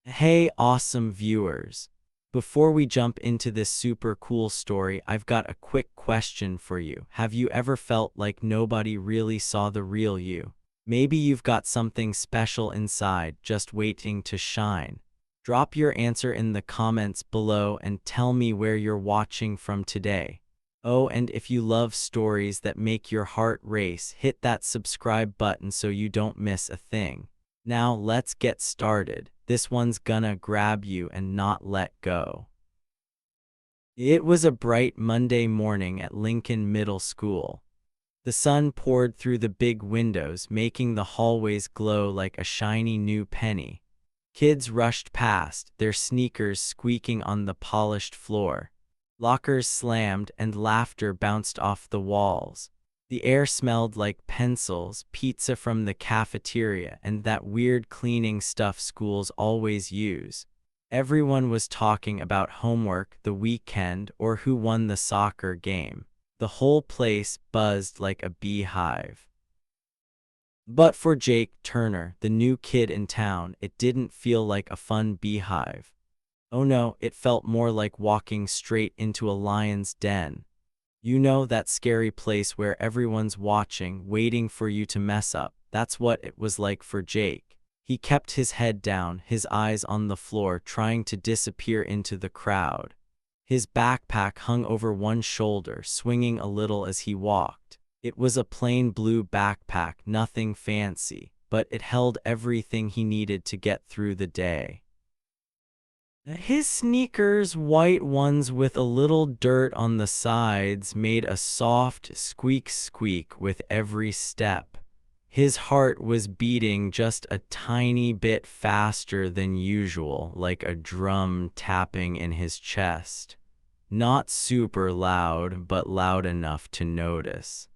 Hey, awesome viewers. Before we jump into this super cool story, I've got a quick question for you. Have you ever felt like nobody really saw the real you? Maybe you've got something special inside, just waiting to shine. Drop your answer in the comments below and tell me where you're watching from today. Oh, and if you love stories that make your heart race, hit that subscribe button so you don't miss a thing. Now let's get started. This one's gonna grab you and not let go. It was a bright Monday morning at Lincoln Middle School. The sun poured through the big windows, making the hallways glow like a shiny new penny. Kids rushed past, their sneakers squeaking on the polished floor. Lockers slammed and laughter bounced off the walls. The air smelled like pencils, pizza from the cafeteria, and that weird cleaning stuff schools always use. Everyone was talking about homework, the weekend, or who won the soccer game. The whole place buzzed like a beehive. But for Jake Turner, the new kid in town, it didn't feel like a fun beehive. Oh no, it felt more like walking straight into a lion's den. You know, that scary place where everyone's watching, waiting for you to mess up. That's what it was like for Jake. He kept his head down, his eyes on the floor, trying to disappear into the crowd. His backpack hung over one shoulder, swinging a little as he walked. It was a plain blue backpack, nothing fancy, but it held everything he needed to get through the day. His sneakers, white ones with a little dirt on the sides, made a soft squeak with every step. His heart was beating just a tiny bit faster than usual, like a drum tapping in his chest. Not super loud, but loud enough to notice.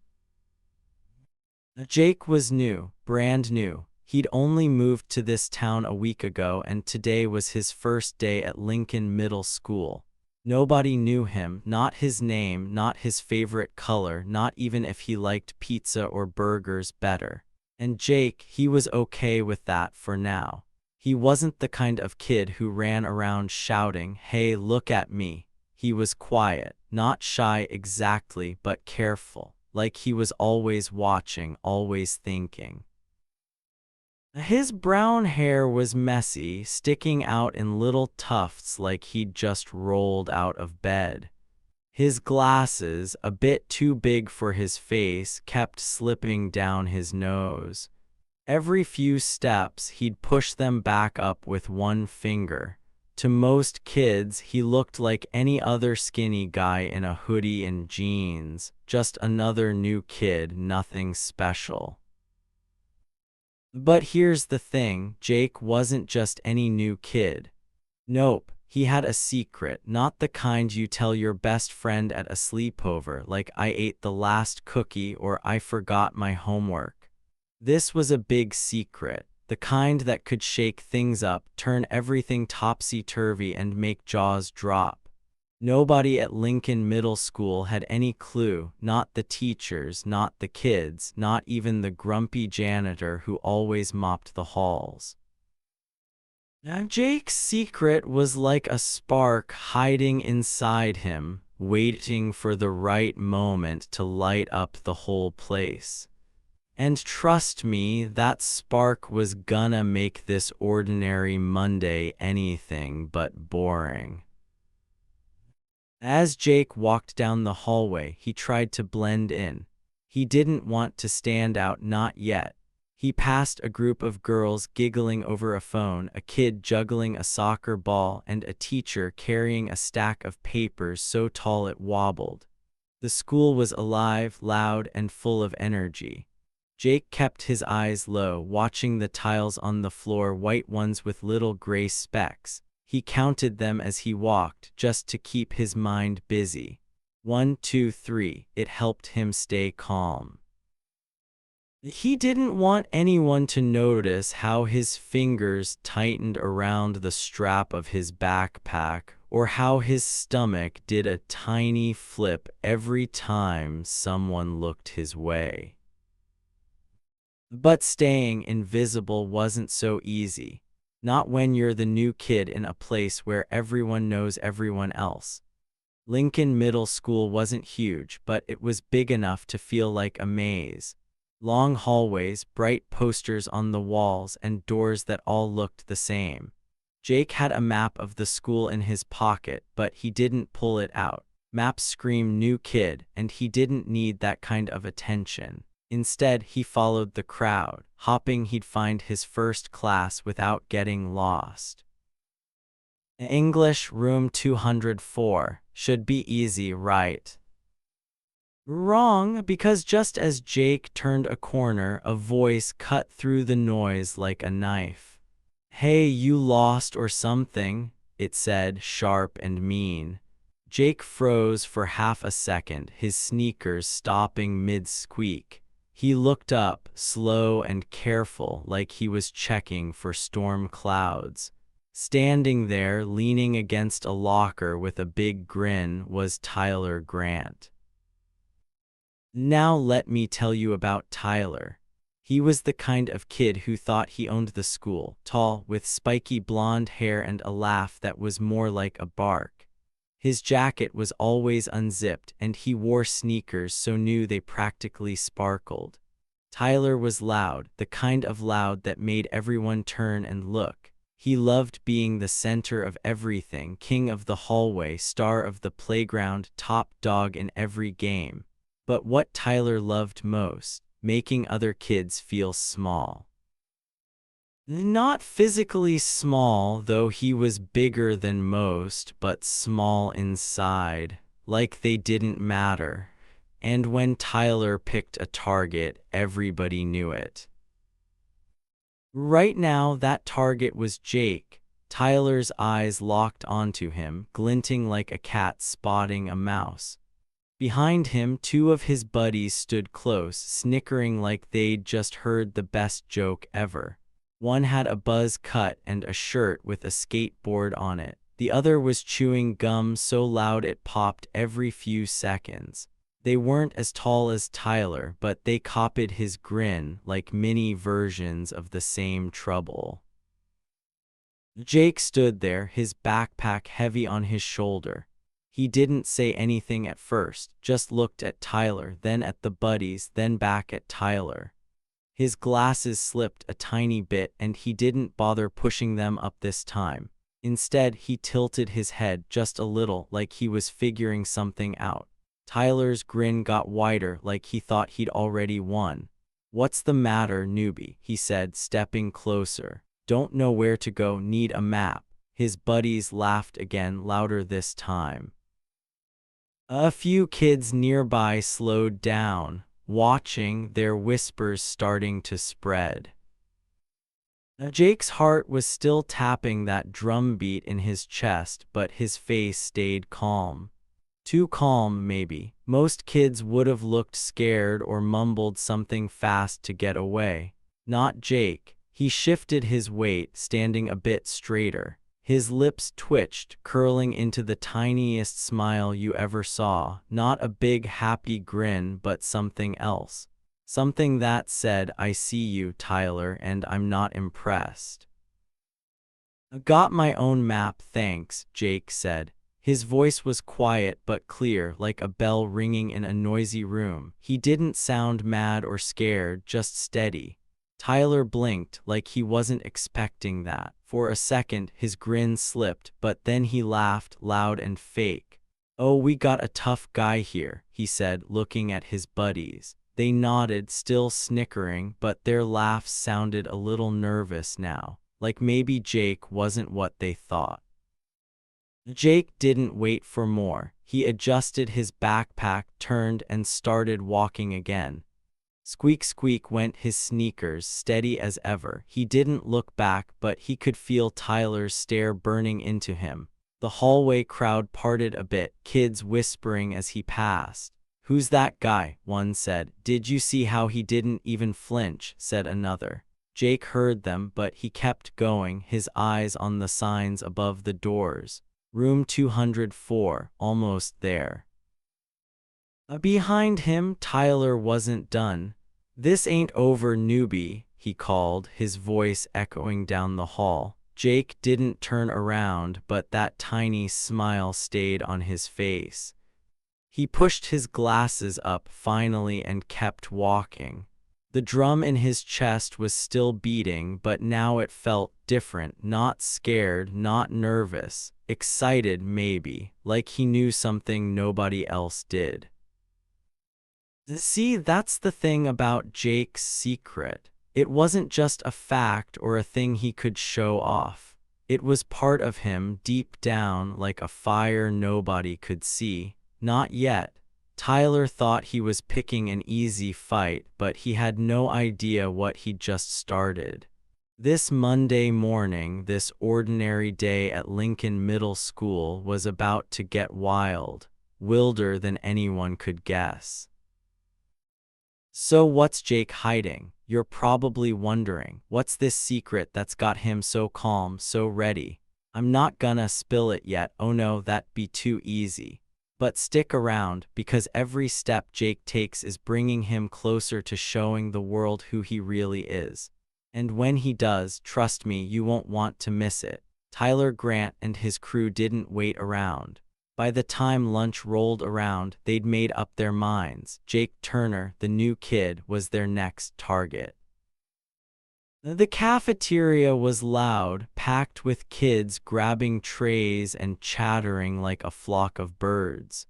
Jake was new, brand new. He'd only moved to this town a week ago, and today was his first day at Lincoln Middle School. Nobody knew him, not his name, not his favorite color, not even if he liked pizza or burgers better. And Jake, he was okay with that for now. He wasn't the kind of kid who ran around shouting, "Hey, look at me." He was quiet, not shy exactly, but careful, like he was always watching, always thinking. His brown hair was messy, sticking out in little tufts like he'd just rolled out of bed. His glasses, a bit too big for his face, kept slipping down his nose. Every few steps, he'd push them back up with one finger. To most kids, he looked like any other skinny guy in a hoodie and jeans, just another new kid, nothing special. But here's the thing, Jake wasn't just any new kid. Nope, he had a secret, not the kind you tell your best friend at a sleepover, like "I ate the last cookie" or "I forgot my homework." This was a big secret, the kind that could shake things up, turn everything topsy-turvy, and make jaws drop. Nobody at Lincoln Middle School had any clue, not the teachers, not the kids, not even the grumpy janitor who always mopped the halls. Now, Jake's secret was like a spark hiding inside him, waiting for the right moment to light up the whole place. And trust me, that spark was gonna make this ordinary Monday anything but boring. As Jake walked down the hallway, he tried to blend in. He didn't want to stand out, not yet. He passed a group of girls giggling over a phone, a kid juggling a soccer ball, and a teacher carrying a stack of papers so tall it wobbled. The school was alive, loud, and full of energy. Jake kept his eyes low, watching the tiles on the floor, white ones with little gray specks. He counted them as he walked, just to keep his mind busy. 1, 2, 3, it helped him stay calm. He didn't want anyone to notice how his fingers tightened around the strap of his backpack, or how his stomach did a tiny flip every time someone looked his way. But staying invisible wasn't so easy. Not when you're the new kid in a place where everyone knows everyone else. Lincoln Middle School wasn't huge, but it was big enough to feel like a maze. Long hallways, bright posters on the walls, and doors that all looked the same. Jake had a map of the school in his pocket, but he didn't pull it out. Maps scream new kid, and he didn't need that kind of attention. Instead, he followed the crowd, hoping he'd find his first class without getting lost. English room 204. Should be easy, right? Wrong, because just as Jake turned a corner, a voice cut through the noise like a knife. "Hey, you lost or something," it said, sharp and mean. Jake froze for half a second, his sneakers stopping mid-squeak. He looked up, slow and careful, like he was checking for storm clouds. Standing there, leaning against a locker with a big grin, was Tyler Grant. Now let me tell you about Tyler. He was the kind of kid who thought he owned the school, tall, with spiky blonde hair and a laugh that was more like a bark. His jacket was always unzipped, and he wore sneakers so new they practically sparkled. Tyler was loud, the kind of loud that made everyone turn and look. He loved being the center of everything, king of the hallway, star of the playground, top dog in every game. But what Tyler loved most, making other kids feel small. Not physically small, though he was bigger than most, but small inside, like they didn't matter. And when Tyler picked a target, everybody knew it. Right now, that target was Jake. Tyler's eyes locked onto him, glinting like a cat spotting a mouse. Behind him, two of his buddies stood close, snickering like they'd just heard the best joke ever. One had a buzz cut and a shirt with a skateboard on it. The other was chewing gum so loud it popped every few seconds. They weren't as tall as Tyler, but they copied his grin like mini versions of the same trouble. Jake stood there, his backpack heavy on his shoulder. He didn't say anything at first, just looked at Tyler, then at the buddies, then back at Tyler. His glasses slipped a tiny bit, and he didn't bother pushing them up this time. Instead, he tilted his head just a little, like he was figuring something out. Tyler's grin got wider, like he thought he'd already won. "What's the matter, newbie?" he said, stepping closer. "Don't know where to go, need a map." His buddies laughed again, louder this time. A few kids nearby slowed down, watching, their whispers starting to spread. Jake's heart was still tapping that drum beat in his chest, but his face stayed calm. Too calm, maybe. Most kids would have looked scared or mumbled something fast to get away. Not Jake. He shifted his weight, standing a bit straighter. His lips twitched, curling into the tiniest smile you ever saw. Not a big happy grin, but something else. Something that said, "I see you, Tyler, and I'm not impressed." "Got my own map, thanks," Jake said. His voice was quiet but clear, like a bell ringing in a noisy room. He didn't sound mad or scared, just steady. Tyler blinked, like he wasn't expecting that. For a second, his grin slipped, but then he laughed, loud and fake. "Oh, we got a tough guy here," he said, looking at his buddies. They nodded, still snickering, but their laughs sounded a little nervous now, like maybe Jake wasn't what they thought. Jake didn't wait for more. He adjusted his backpack, turned, and started walking again. Squeak, squeak went his sneakers, steady as ever. He didn't look back, but he could feel Tyler's stare burning into him. The hallway crowd parted a bit, kids whispering as he passed. "Who's that guy?" one said. "Did you see how he didn't even flinch?" said another. Jake heard them, but he kept going, his eyes on the signs above the doors. Room 204, almost there. Behind him, Tyler wasn't done. "This ain't over, newbie," he called, his voice echoing down the hall. Jake didn't turn around, but that tiny smile stayed on his face. He pushed his glasses up finally and kept walking. The drum in his chest was still beating, but now it felt different, not scared, not nervous, excited maybe, like he knew something nobody else did. See, that's the thing about Jake's secret. It wasn't just a fact or a thing he could show off. It was part of him deep down, like a fire nobody could see. Not yet. Tyler thought he was picking an easy fight, but he had no idea what he'd just started. This Monday morning, this ordinary day at Lincoln Middle School was about to get wild, wilder than anyone could guess. So what's Jake hiding? You're probably wondering. What's this secret that's got him so calm, so ready? I'm not gonna spill it yet, oh no, that'd be too easy. But stick around, because every step Jake takes is bringing him closer to showing the world who he really is. And when he does, trust me, you won't want to miss it. Tyler Grant and his crew didn't wait around. By the time lunch rolled around, they'd made up their minds. Jake Turner, the new kid, was their next target. The cafeteria was loud, packed with kids grabbing trays and chattering like a flock of birds.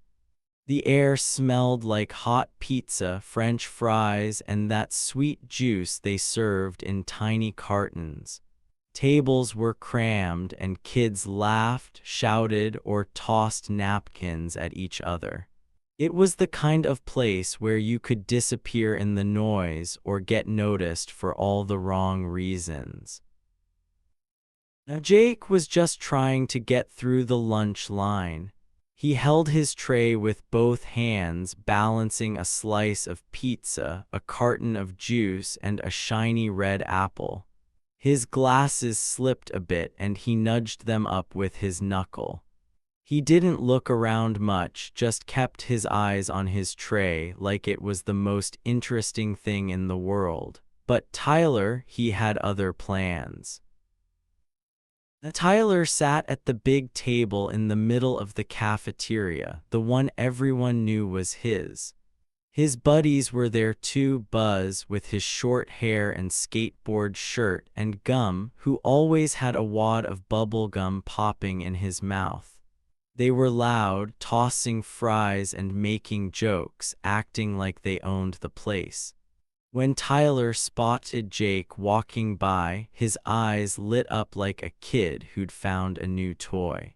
The air smelled like hot pizza, French fries, and that sweet juice they served in tiny cartons. Tables were crammed, and kids laughed, shouted, or tossed napkins at each other. It was the kind of place where you could disappear in the noise or get noticed for all the wrong reasons. Now, Jake was just trying to get through the lunch line. He held his tray with both hands, balancing a slice of pizza, a carton of juice, and a shiny red apple. His glasses slipped a bit and he nudged them up with his knuckle. He didn't look around much, just kept his eyes on his tray like it was the most interesting thing in the world. But Tyler, he had other plans. Tyler sat at the big table in the middle of the cafeteria, the one everyone knew was his. His buddies were there too, Buzz with his short hair and skateboard shirt, and Gum, who always had a wad of bubble gum popping in his mouth. They were loud, tossing fries and making jokes, acting like they owned the place. When Tyler spotted Jake walking by, his eyes lit up like a kid who'd found a new toy.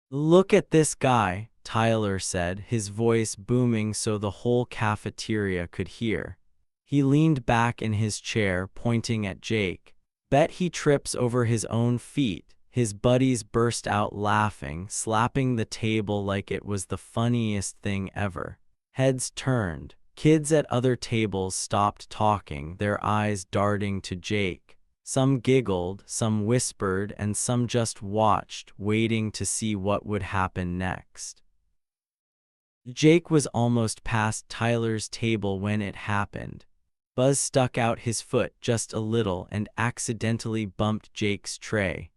"Look at this guy," Tyler said, his voice booming so the whole cafeteria could hear. He leaned back in his chair, pointing at Jake. "Bet he trips over his own feet." His buddies burst out laughing, slapping the table like it was the funniest thing ever. Heads turned. Kids at other tables stopped talking, their eyes darting to Jake. Some giggled, some whispered, and some just watched, waiting to see what would happen next. Jake was almost past Tyler's table when it happened. Buzz stuck out his foot just a little and accidentally bumped Jake's tray.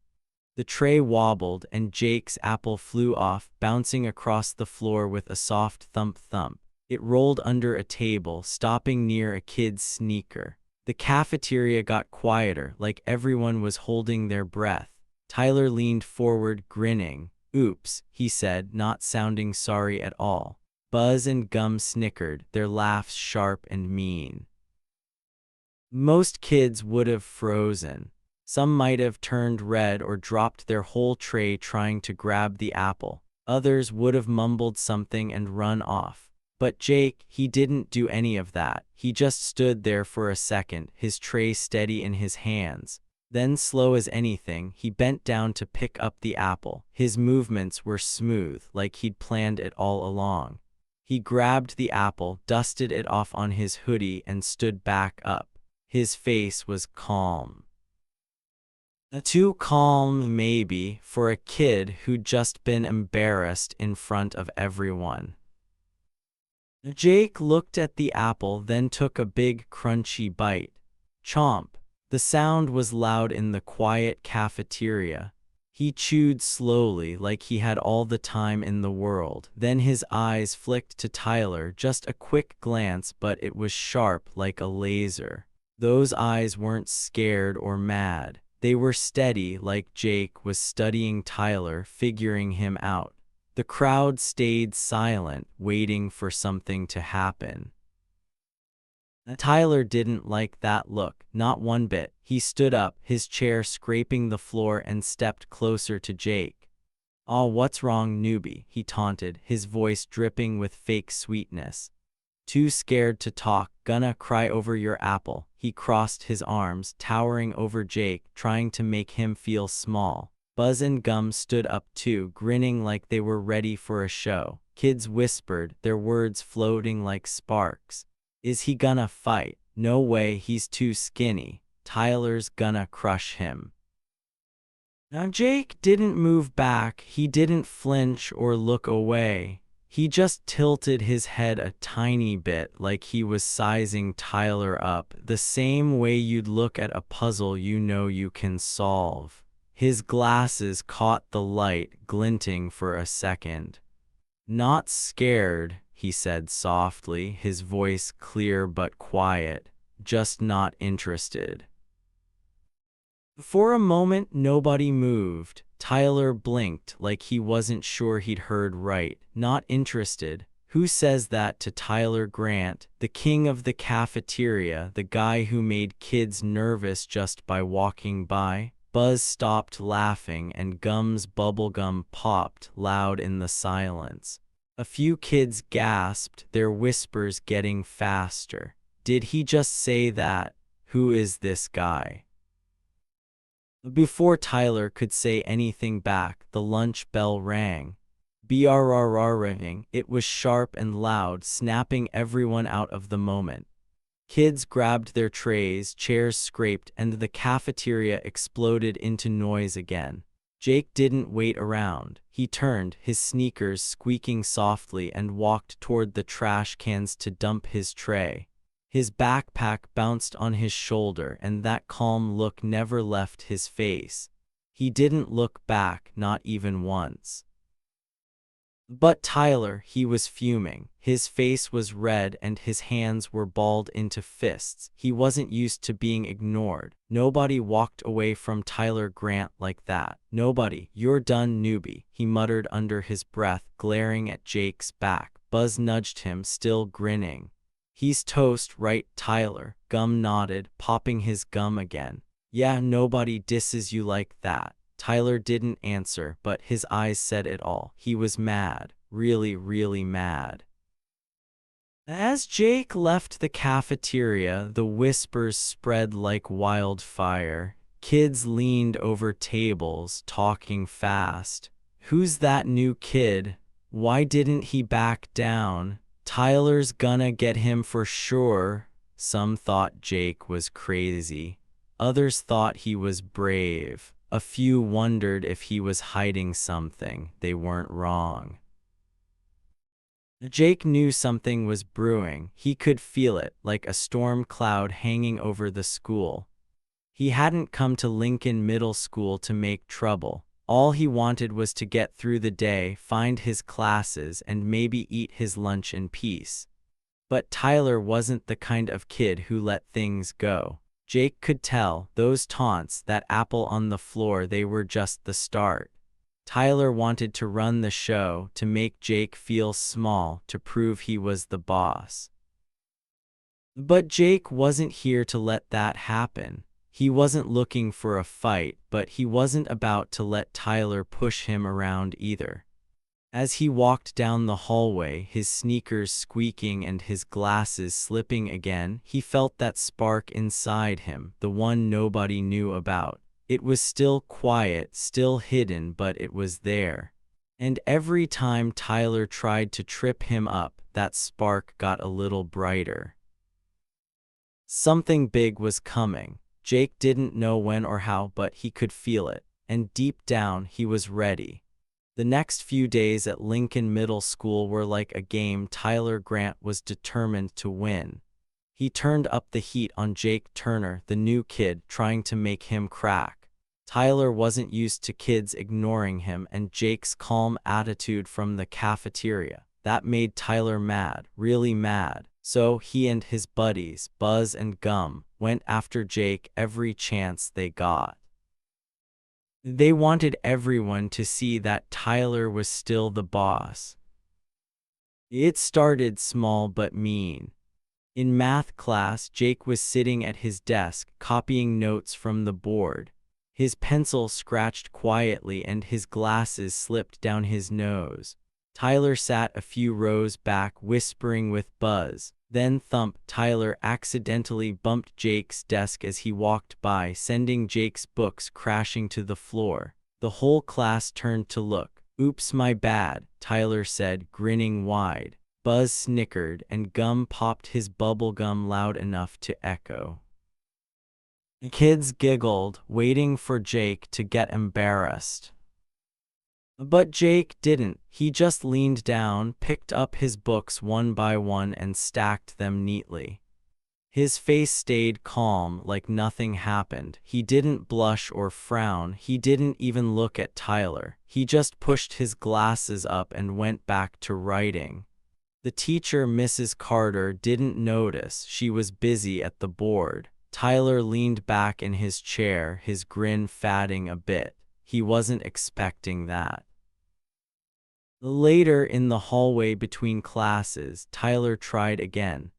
The tray wobbled and Jake's apple flew off, bouncing across the floor with a soft thump-thump. It rolled under a table, stopping near a kid's sneaker. The cafeteria got quieter, like everyone was holding their breath. Tyler leaned forward, grinning. "Oops," he said, not sounding sorry at all. Buzz and Gum snickered, their laughs sharp and mean. Most kids would have frozen. Some might have turned red or dropped their whole tray trying to grab the apple. Others would have mumbled something and run off. But Jake, he didn't do any of that. He just stood there for a second, his tray steady in his hands. Then, slow as anything, he bent down to pick up the apple. His movements were smooth, like he'd planned it all along. He grabbed the apple, dusted it off on his hoodie, and stood back up. His face was calm. Too calm, maybe, for a kid who'd just been embarrassed in front of everyone. Jake looked at the apple, then took a big, crunchy bite. Chomp! The sound was loud in the quiet cafeteria. He chewed slowly like he had all the time in the world. Then his eyes flicked to Tyler, just a quick glance, but it was sharp like a laser. Those eyes weren't scared or mad. They were steady, like Jake was studying Tyler, figuring him out. The crowd stayed silent, waiting for something to happen. Tyler didn't like that look, not one bit. He stood up, his chair scraping the floor, and stepped closer to Jake. "Aw, what's wrong, newbie?" he taunted, his voice dripping with fake sweetness. "Too scared to talk, gonna cry over your apple." He crossed his arms, towering over Jake, trying to make him feel small. Buzz and Gum stood up too, grinning like they were ready for a show. Kids whispered, their words floating like sparks. "Is he gonna fight? No way, he's too skinny. Tyler's gonna crush him." Now Jake didn't move back, he didn't flinch or look away. He just tilted his head a tiny bit, like he was sizing Tyler up, the same way you'd look at a puzzle you know you can solve. His glasses caught the light, glinting for a second. "Not scared," he said softly, his voice clear but quiet. "Just not interested." For a moment, nobody moved. Tyler blinked like he wasn't sure he'd heard right. Not interested? Who says that to Tyler Grant, the king of the cafeteria, the guy who made kids nervous just by walking by? Buzz stopped laughing and Gum's bubblegum popped loud in the silence. A few kids gasped, their whispers getting faster. "Did he just say that? Who is this guy?" Before Tyler could say anything back, the lunch bell rang. Brrrring. It was sharp and loud, snapping everyone out of the moment. Kids grabbed their trays, chairs scraped, and the cafeteria exploded into noise again. Jake didn't wait around. He turned, his sneakers squeaking softly, and walked toward the trash cans to dump his tray. His backpack bounced on his shoulder, and that calm look never left his face. He didn't look back, not even once. But Tyler, he was fuming. His face was red and his hands were balled into fists. He wasn't used to being ignored. Nobody walked away from Tyler Grant like that. Nobody. "You're done, newbie," he muttered under his breath, glaring at Jake's back. Buzz nudged him, still grinning. "He's toast, right, Tyler?" Gum nodded, popping his gum again. "Yeah, nobody disses you like that." Tyler didn't answer, but his eyes said it all. He was mad. Really, really mad. As Jake left the cafeteria, the whispers spread like wildfire. Kids leaned over tables, talking fast. "Who's that new kid? Why didn't he back down? Tyler's gonna get him for sure." Some thought Jake was crazy. Others thought he was brave. A few wondered if he was hiding something. They weren't wrong. Jake knew something was brewing. He could feel it, like a storm cloud hanging over the school. He hadn't come to Lincoln Middle School to make trouble. All he wanted was to get through the day, find his classes, and maybe eat his lunch in peace. But Tyler wasn't the kind of kid who let things go. Jake could tell, those taunts, that apple on the floor, they were just the start. Tyler wanted to run the show, to make Jake feel small, to prove he was the boss. But Jake wasn't here to let that happen. He wasn't looking for a fight, but he wasn't about to let Tyler push him around either. As he walked down the hallway, his sneakers squeaking and his glasses slipping again, he felt that spark inside him, the one nobody knew about. It was still quiet, still hidden, but it was there. And every time Tyler tried to trip him up, that spark got a little brighter. Something big was coming. Jake didn't know when or how, but he could feel it, and deep down he was ready. The next few days at Lincoln Middle School were like a game Tyler Grant was determined to win. He turned up the heat on Jake Turner, the new kid, trying to make him crack. Tyler wasn't used to kids ignoring him and Jake's calm attitude from the cafeteria. That made Tyler mad, really mad. So he and his buddies, Buzz and Gum, went after Jake every chance they got. They wanted everyone to see that Tyler was still the boss. It started small but mean. In math class, Jake was sitting at his desk, copying notes from the board. His pencil scratched quietly and his glasses slipped down his nose. Tyler sat a few rows back, whispering with Buzz. Then thump! Tyler accidentally bumped Jake's desk as he walked by, sending Jake's books crashing to the floor. The whole class turned to look. "Oops, my bad," Tyler said, grinning wide. Buzz snickered and Gum popped his bubble gum loud enough to echo. The kids giggled, waiting for Jake to get embarrassed. But Jake didn't. He just leaned down, picked up his books one by one and stacked them neatly. His face stayed calm, like nothing happened. He didn't blush or frown. He didn't even look at Tyler. He just pushed his glasses up and went back to writing. The teacher, Mrs. Carter, didn't notice. She was busy at the board. Tyler leaned back in his chair, his grin fading a bit. He wasn't expecting that. Later in the hallway between classes, Tyler tried again.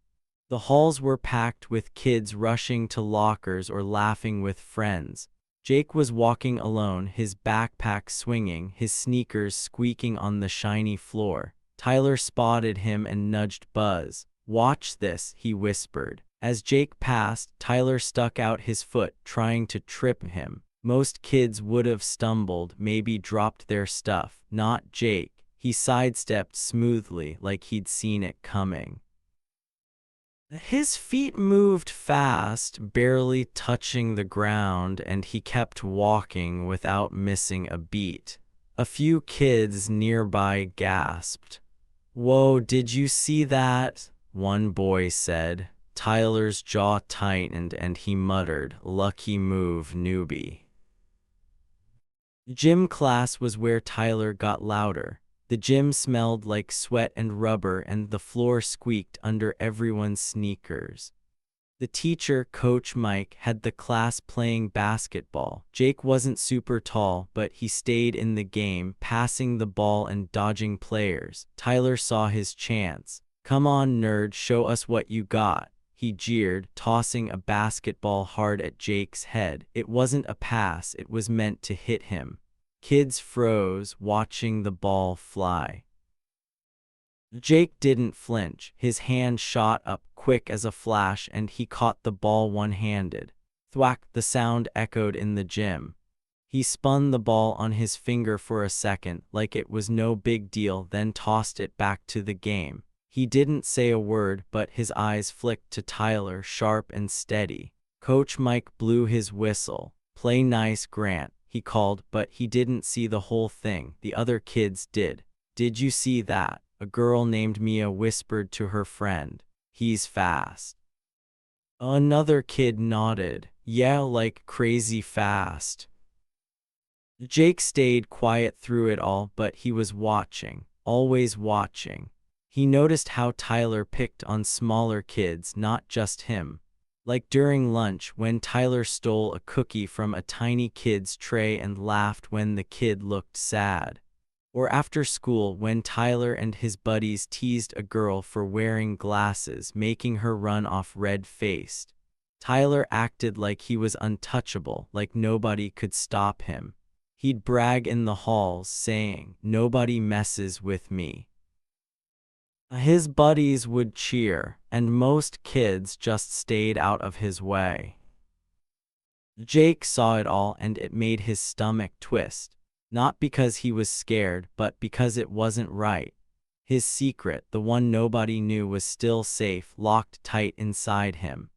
The halls were packed with kids rushing to lockers or laughing with friends. Jake was walking alone, his backpack swinging, his sneakers squeaking on the shiny floor. Tyler spotted him and nudged Buzz. "Watch this," he whispered. As Jake passed, Tyler stuck out his foot, trying to trip him. Most kids would have stumbled, maybe dropped their stuff. Not Jake. He sidestepped smoothly, like he'd seen it coming. His feet moved fast, barely touching the ground, and he kept walking without missing a beat. A few kids nearby gasped. "Whoa, did you see that?" one boy said. Tyler's jaw tightened and he muttered, "Lucky move, newbie." Gym class was where Tyler got louder. The gym smelled like sweat and rubber and the floor squeaked under everyone's sneakers. The teacher, Coach Mike, had the class playing basketball. Jake wasn't super tall, but he stayed in the game, passing the ball and dodging players. Tyler saw his chance. "Come on, nerd, show us what you got," he jeered, tossing a basketball hard at Jake's head. It wasn't a pass, it was meant to hit him. Kids froze, watching the ball fly. Jake didn't flinch. His hand shot up quick as a flash and he caught the ball one-handed. Thwack! The sound echoed in the gym. He spun the ball on his finger for a second, like it was no big deal, then tossed it back to the game. He didn't say a word, but his eyes flicked to Tyler, sharp and steady. Coach Mike blew his whistle. "Play nice, Grant," he called, but he didn't see the whole thing. The other kids did. "Did you see that?" A girl named Mia whispered to her friend. "He's fast." Another kid nodded. "Yeah, like crazy fast." Jake stayed quiet through it all, but he was watching, always watching. He noticed how Tyler picked on smaller kids, not just him. Like during lunch, when Tyler stole a cookie from a tiny kid's tray and laughed when the kid looked sad. Or after school, when Tyler and his buddies teased a girl for wearing glasses, making her run off red-faced. Tyler acted like he was untouchable, like nobody could stop him. He'd brag in the halls, saying, "Nobody messes with me." His buddies would cheer, and most kids just stayed out of his way. Jake saw it all and it made his stomach twist. Not because he was scared, but because it wasn't right. His secret, the one nobody knew, was still safe, locked tight inside him.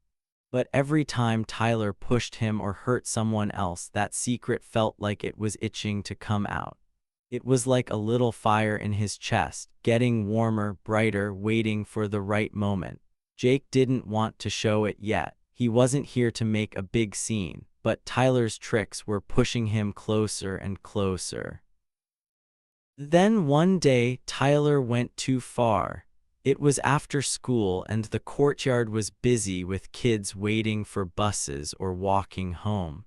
But every time Tyler pushed him or hurt someone else, that secret felt like it was itching to come out. It was like a little fire in his chest, getting warmer, brighter, waiting for the right moment. Jake didn't want to show it yet. He wasn't here to make a big scene, but Tyler's tricks were pushing him closer and closer. Then one day, Tyler went too far. It was after school and the courtyard was busy with kids waiting for buses or walking home.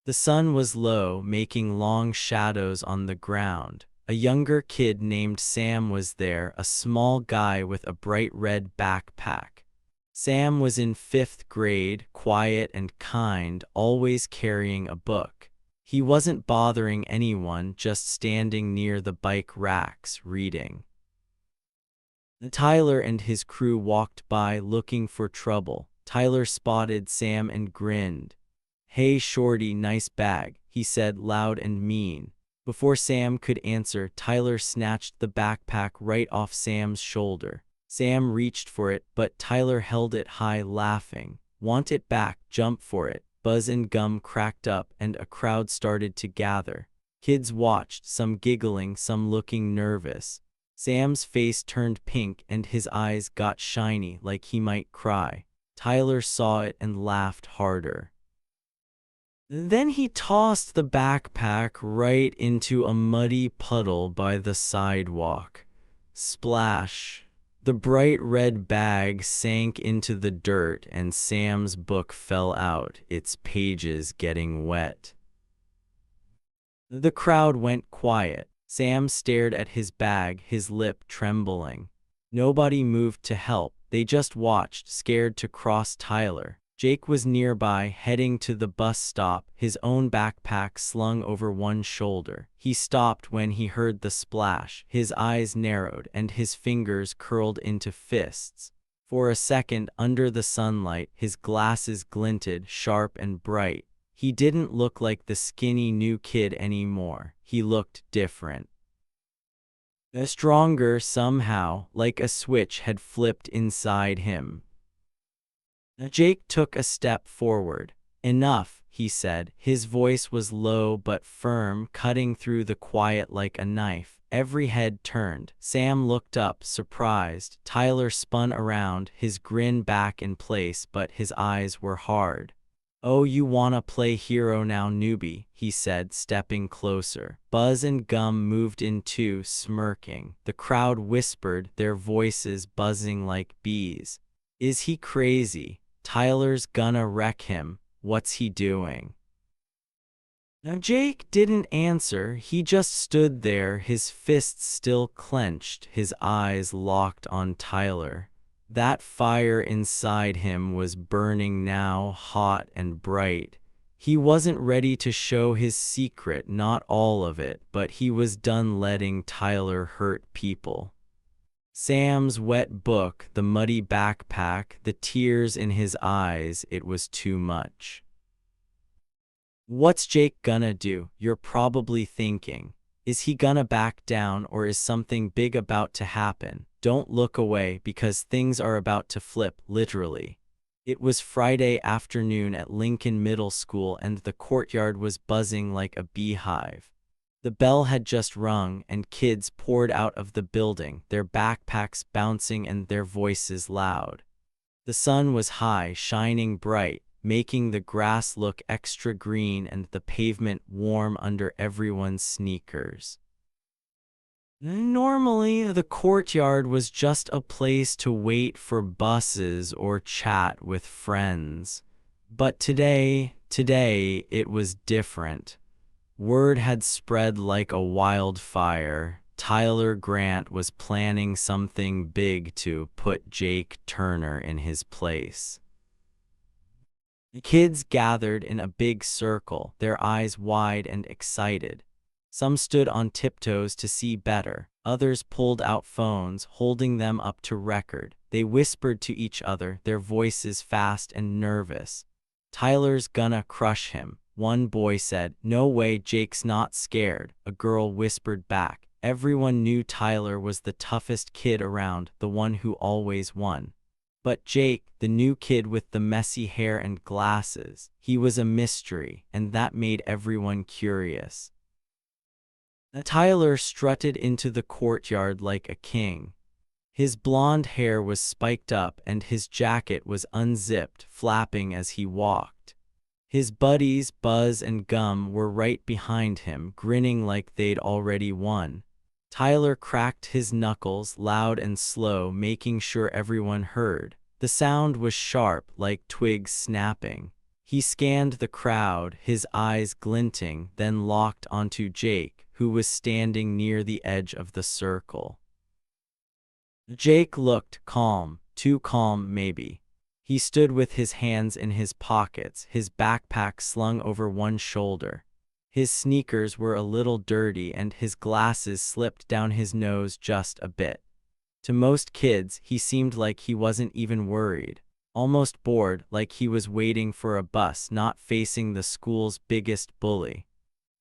The sun was low, making long shadows on the ground. A younger kid named Sam was there, a small guy with a bright red backpack. Sam was in 5th grade, quiet and kind, always carrying a book. He wasn't bothering anyone, just standing near the bike racks, reading. Tyler and his crew walked by looking for trouble. Tyler spotted Sam and grinned. "Hey shorty, nice bag," he said loud and mean. Before Sam could answer, Tyler snatched the backpack right off Sam's shoulder. Sam reached for it, but Tyler held it high, laughing. "Want it back, jump for it." Buzz and Gum cracked up and a crowd started to gather. Kids watched, some giggling, some looking nervous. Sam's face turned pink and his eyes got shiny like he might cry. Tyler saw it and laughed harder. Then he tossed the backpack right into a muddy puddle by the sidewalk. Splash! The bright red bag sank into the dirt and Sam's book fell out, its pages getting wet. The crowd went quiet. Sam stared at his bag, his lip trembling. Nobody moved to help, they just watched, scared to cross Tyler. Jake was nearby, heading to the bus stop, his own backpack slung over one shoulder. He stopped when he heard the splash, his eyes narrowed and his fingers curled into fists. For a second, under the sunlight, his glasses glinted, sharp and bright. He didn't look like the skinny new kid anymore. He looked different. Stronger somehow, like a switch had flipped inside him. Jake took a step forward. "Enough," he said. His voice was low but firm, cutting through the quiet like a knife. Every head turned. Sam looked up, surprised. Tyler spun around, his grin back in place, but his eyes were hard. "Oh, you wanna play hero now, newbie," he said, stepping closer. Buzz and Gum moved in too, smirking. The crowd whispered, their voices buzzing like bees. "Is he crazy? Tyler's gonna wreck him. What's he doing?" Now Jake didn't answer, he just stood there, his fists still clenched, his eyes locked on Tyler. That fire inside him was burning now, hot and bright. He wasn't ready to show his secret, not all of it, but he was done letting Tyler hurt people. Sam's wet book, the muddy backpack, the tears in his eyes, it was too much. What's Jake gonna do, you're probably thinking. Is he gonna back down or is something big about to happen? Don't look away because things are about to flip, literally. It was Friday afternoon at Lincoln Middle School and the courtyard was buzzing like a beehive. The bell had just rung and kids poured out of the building, their backpacks bouncing and their voices loud. The sun was high, shining bright, making the grass look extra green and the pavement warm under everyone's sneakers. Normally, the courtyard was just a place to wait for buses or chat with friends. But today it was different. Word had spread like a wildfire. Tyler Grant was planning something big to put Jake Turner in his place. The kids gathered in a big circle, their eyes wide and excited. Some stood on tiptoes to see better. Others pulled out phones, holding them up to record. They whispered to each other, their voices fast and nervous. "Tyler's gonna crush him," one boy said. "No way, Jake's not scared," a girl whispered back. Everyone knew Tyler was the toughest kid around, the one who always won. But Jake, the new kid with the messy hair and glasses, he was a mystery, and that made everyone curious. Tyler strutted into the courtyard like a king. His blonde hair was spiked up and his jacket was unzipped, flapping as he walked. His buddies, Buzz and Gum, were right behind him, grinning like they'd already won. Tyler cracked his knuckles loud and slow, making sure everyone heard. The sound was sharp, like twigs snapping. He scanned the crowd, his eyes glinting, then locked onto Jake, who was standing near the edge of the circle. Jake looked calm, too calm maybe. He stood with his hands in his pockets, his backpack slung over one shoulder. His sneakers were a little dirty and his glasses slipped down his nose just a bit. To most kids, he seemed like he wasn't even worried, almost bored, like he was waiting for a bus, not facing the school's biggest bully.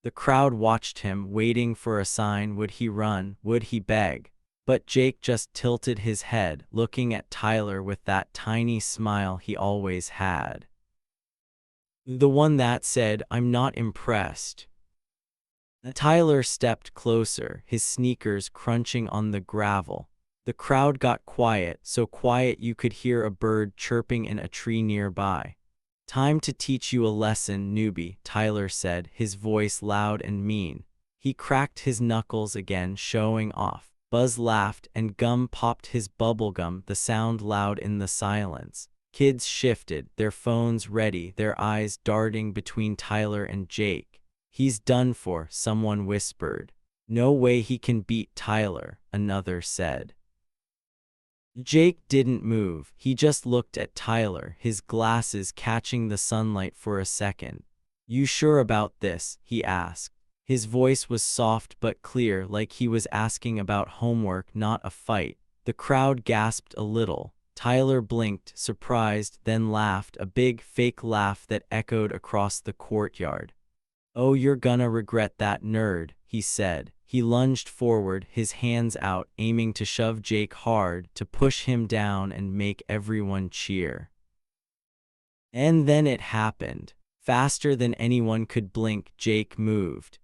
The crowd watched him, waiting for a sign. Would he run? Would he beg? But Jake just tilted his head, looking at Tyler with that tiny smile he always had. The one that said, "I'm not impressed." Tyler stepped closer, his sneakers crunching on the gravel. The crowd got quiet, so quiet you could hear a bird chirping in a tree nearby. "Time to teach you a lesson, newbie," Tyler said, his voice loud and mean. He cracked his knuckles again, showing off. Buzz laughed and Gum popped his bubblegum, the sound loud in the silence. Kids shifted, their phones ready, their eyes darting between Tyler and Jake. "He's done for," someone whispered. "No way he can beat Tyler," another said. Jake didn't move, he just looked at Tyler, his glasses catching the sunlight for a second. "You sure about this?" he asked. His voice was soft but clear, like he was asking about homework, not a fight. The crowd gasped a little. Tyler blinked, surprised, then laughed, a big, fake laugh that echoed across the courtyard. "Oh, you're gonna regret that, nerd," he said. He lunged forward, his hands out, aiming to shove Jake hard, to push him down and make everyone cheer. And then it happened. Faster than anyone could blink, Jake moved.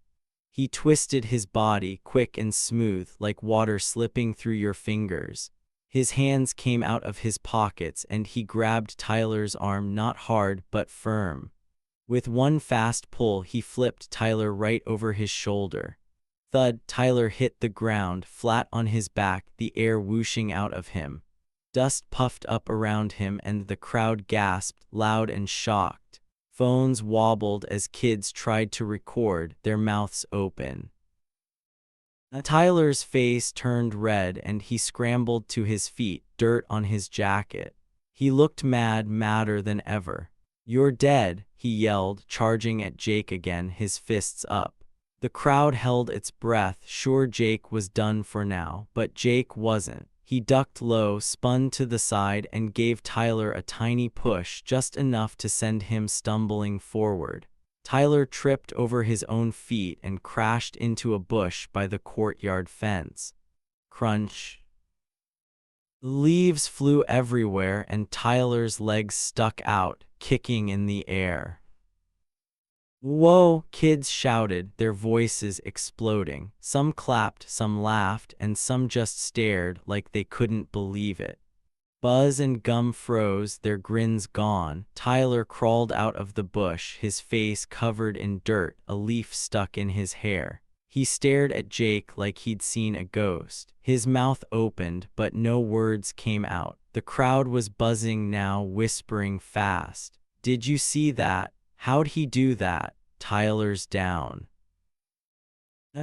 He twisted his body, quick and smooth, like water slipping through your fingers. His hands came out of his pockets and he grabbed Tyler's arm, not hard but firm. With one fast pull, he flipped Tyler right over his shoulder. Thud! Tyler hit the ground, flat on his back, the air whooshing out of him. Dust puffed up around him and the crowd gasped, loud and shocked. Phones wobbled as kids tried to record, their mouths open. Tyler's face turned red and he scrambled to his feet, dirt on his jacket. He looked mad, madder than ever. "You're dead," he yelled, charging at Jake again, his fists up. The crowd held its breath, sure Jake was done for now, but Jake wasn't. He ducked low, spun to the side, and gave Tyler a tiny push, just enough to send him stumbling forward. Tyler tripped over his own feet and crashed into a bush by the courtyard fence. Crunch. Leaves flew everywhere and Tyler's legs stuck out, kicking in the air. "Whoa!" kids shouted, their voices exploding. Some clapped, some laughed, and some just stared like they couldn't believe it. Buzz and Gum froze, their grins gone. Tyler crawled out of the bush, his face covered in dirt, a leaf stuck in his hair. He stared at Jake like he'd seen a ghost. His mouth opened, but no words came out. The crowd was buzzing now, whispering fast. "Did you see that? How'd he do that? Tyler's down."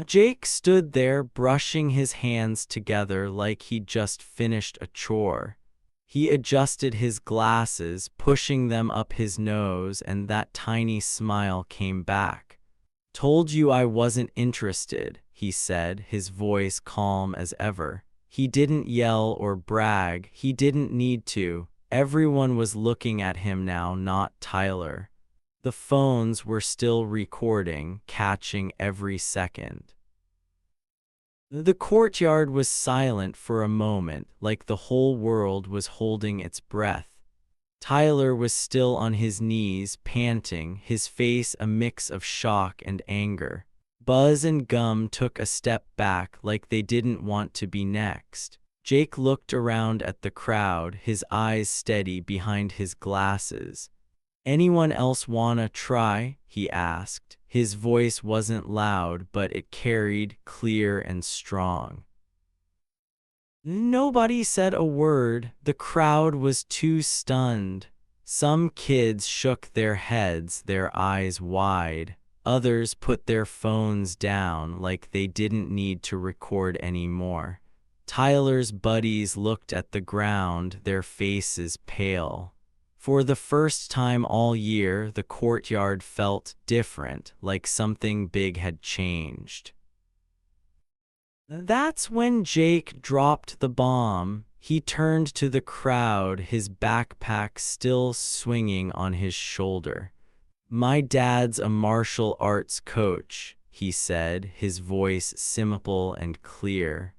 Jake stood there, brushing his hands together like he'd just finished a chore. He adjusted his glasses, pushing them up his nose, and that tiny smile came back. "Told you I wasn't interested," he said, his voice calm as ever. He didn't yell or brag, he didn't need to. Everyone was looking at him now, not Tyler. The phones were still recording, catching every second. The courtyard was silent for a moment, like the whole world was holding its breath. Tyler was still on his knees, panting, his face a mix of shock and anger. Buzz and Gum took a step back like they didn't want to be next. Jake looked around at the crowd, his eyes steady behind his glasses. "Anyone else wanna try?" he asked. His voice wasn't loud, but it carried, clear and strong. Nobody said a word. The crowd was too stunned. Some kids shook their heads, their eyes wide. Others put their phones down like they didn't need to record anymore. Tyler's buddies looked at the ground, their faces pale. For the first time all year, the courtyard felt different, like something big had changed. That's when Jake dropped the bomb. He turned to the crowd, his backpack still swinging on his shoulder. "My dad's a martial arts coach," he said, his voice simple and clear.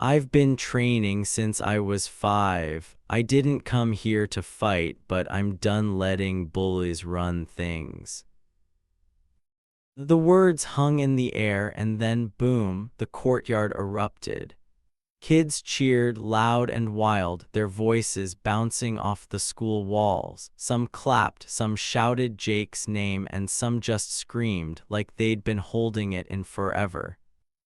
"I've been training since I was 5. I didn't come here to fight, but I'm done letting bullies run things." The words hung in the air, and then boom, the courtyard erupted. Kids cheered loud and wild, their voices bouncing off the school walls. Some clapped, some shouted Jake's name, and some just screamed like they'd been holding it in forever.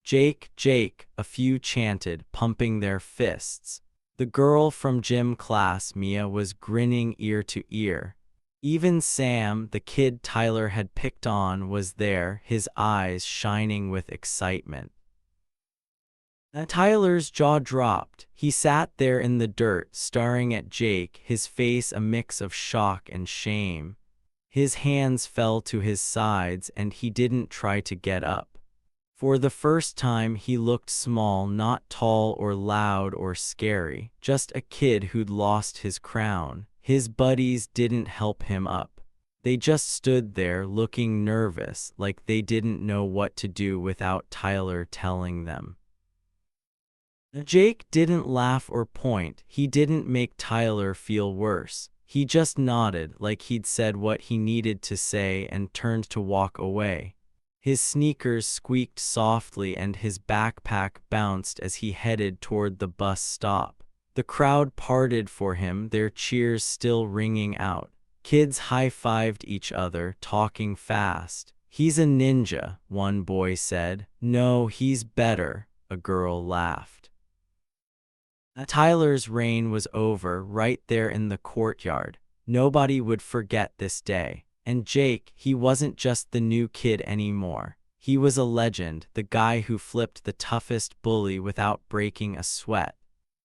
"Jake, Jake," a few chanted, pumping their fists. The girl from gym class, Mia, was grinning ear to ear. Even Sam, the kid Tyler had picked on, was there, his eyes shining with excitement. Tyler's jaw dropped. He sat there in the dirt, staring at Jake, his face a mix of shock and shame. His hands fell to his sides, and he didn't try to get up. For the first time, he looked small, not tall or loud or scary, just a kid who'd lost his crown. His buddies didn't help him up. They just stood there looking nervous, like they didn't know what to do without Tyler telling them. Jake didn't laugh or point. He didn't make Tyler feel worse. He just nodded like he'd said what he needed to say and turned to walk away. His sneakers squeaked softly and his backpack bounced as he headed toward the bus stop. The crowd parted for him, their cheers still ringing out. Kids high-fived each other, talking fast. "He's a ninja," one boy said. "No, he's better," a girl laughed. Tyler's reign was over, right there in the courtyard. Nobody would forget this day. And Jake, he wasn't just the new kid anymore. He was a legend, the guy who flipped the toughest bully without breaking a sweat.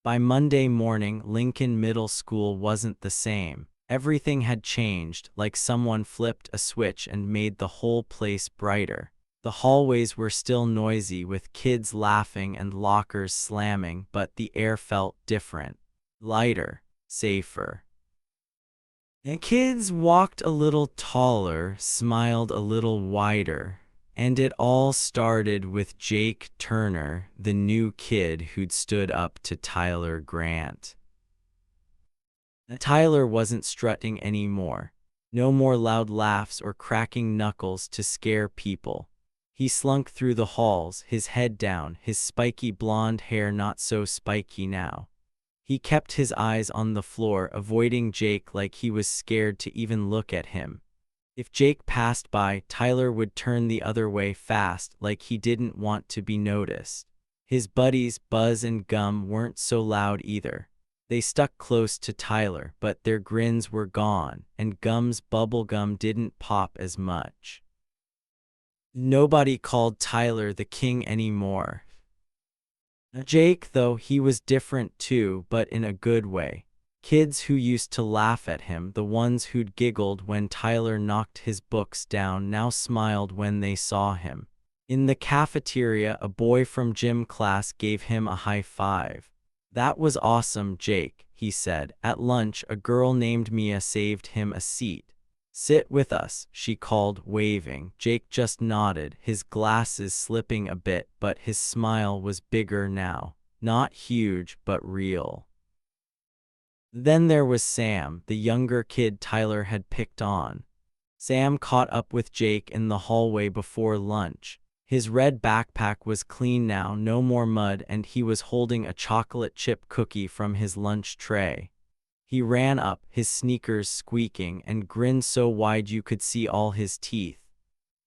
By Monday morning, Lincoln Middle School wasn't the same. Everything had changed, like someone flipped a switch and made the whole place brighter. The hallways were still noisy, with kids laughing and lockers slamming, but the air felt different. Lighter, safer. And kids walked a little taller, smiled a little wider. And it all started with Jake Turner, the new kid who'd stood up to Tyler Grant. Tyler wasn't strutting anymore. No more loud laughs or cracking knuckles to scare people. He slunk through the halls, his head down, his spiky blonde hair not so spiky now. He kept his eyes on the floor, avoiding Jake like he was scared to even look at him. If Jake passed by, Tyler would turn the other way fast, like he didn't want to be noticed. His buddies, Buzz and Gum, weren't so loud either. They stuck close to Tyler, but their grins were gone, and Gum's bubblegum didn't pop as much. Nobody called Tyler the king anymore. Jake, though, he was different too, but in a good way. Kids who used to laugh at him, the ones who'd giggled when Tyler knocked his books down, now smiled when they saw him. In the cafeteria, a boy from gym class gave him a high five. "That was awesome, Jake," he said. At lunch, a girl named Mia saved him a seat. "Sit with us," she called, waving. Jake just nodded, his glasses slipping a bit, but his smile was bigger now. Not huge, but real. Then there was Sam, the younger kid Tyler had picked on. Sam caught up with Jake in the hallway before lunch. His red backpack was clean now, no more mud, and he was holding a chocolate chip cookie from his lunch tray. He ran up, his sneakers squeaking, and grinned so wide you could see all his teeth.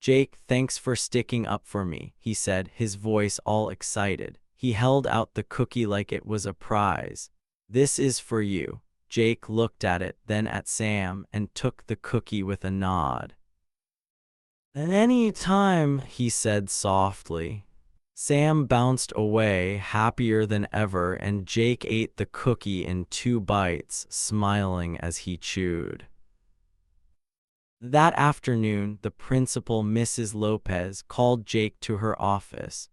"Jake, thanks for sticking up for me," he said, his voice all excited. He held out the cookie like it was a prize. "This is for you." Jake looked at it, then at Sam, and took the cookie with a nod. "Any time," he said softly. Sam bounced away, happier than ever, and Jake ate the cookie in 2 bites, smiling as he chewed. That afternoon, the principal, Mrs. Lopez, called Jake to her office.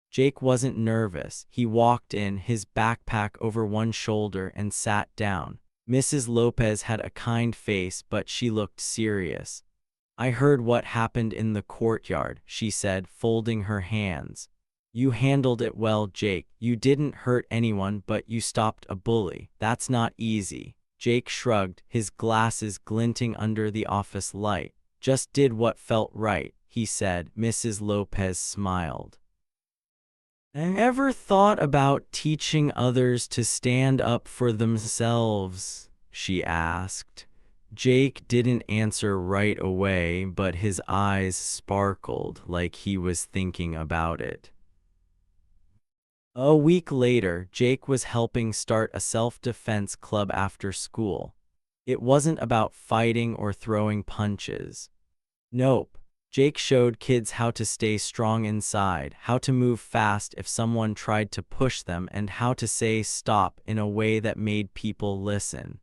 Jake wasn't nervous. He walked in, his backpack over one shoulder, and sat down. Mrs. Lopez had a kind face, but she looked serious. "I heard what happened in the courtyard," she said, folding her hands. "You handled it well, Jake. You didn't hurt anyone, but you stopped a bully. That's not easy." Jake shrugged, his glasses glinting under the office light. "Just did what felt right," he said. Mrs. Lopez smiled. "Ever thought about teaching others to stand up for themselves?" she asked. Jake didn't answer right away, but his eyes sparkled like he was thinking about it. A week later, Jake was helping start a self-defense club after school. It wasn't about fighting or throwing punches. Nope. Jake showed kids how to stay strong inside, how to move fast if someone tried to push them, and how to say stop in a way that made people listen.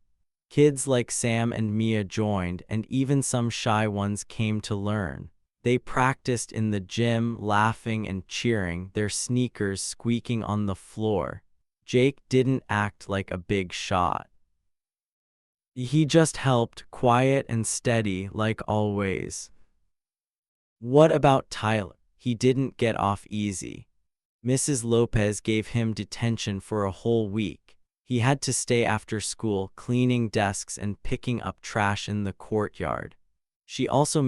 Kids like Sam and Mia joined, and even some shy ones came to learn. They practiced in the gym, laughing and cheering, their sneakers squeaking on the floor. Jake didn't act like a big shot. He just helped, quiet and steady, like always. What about Tyler? He didn't get off easy. Mrs. Lopez gave him detention for a whole week. He had to stay after school, cleaning desks and picking up trash in the courtyard. She also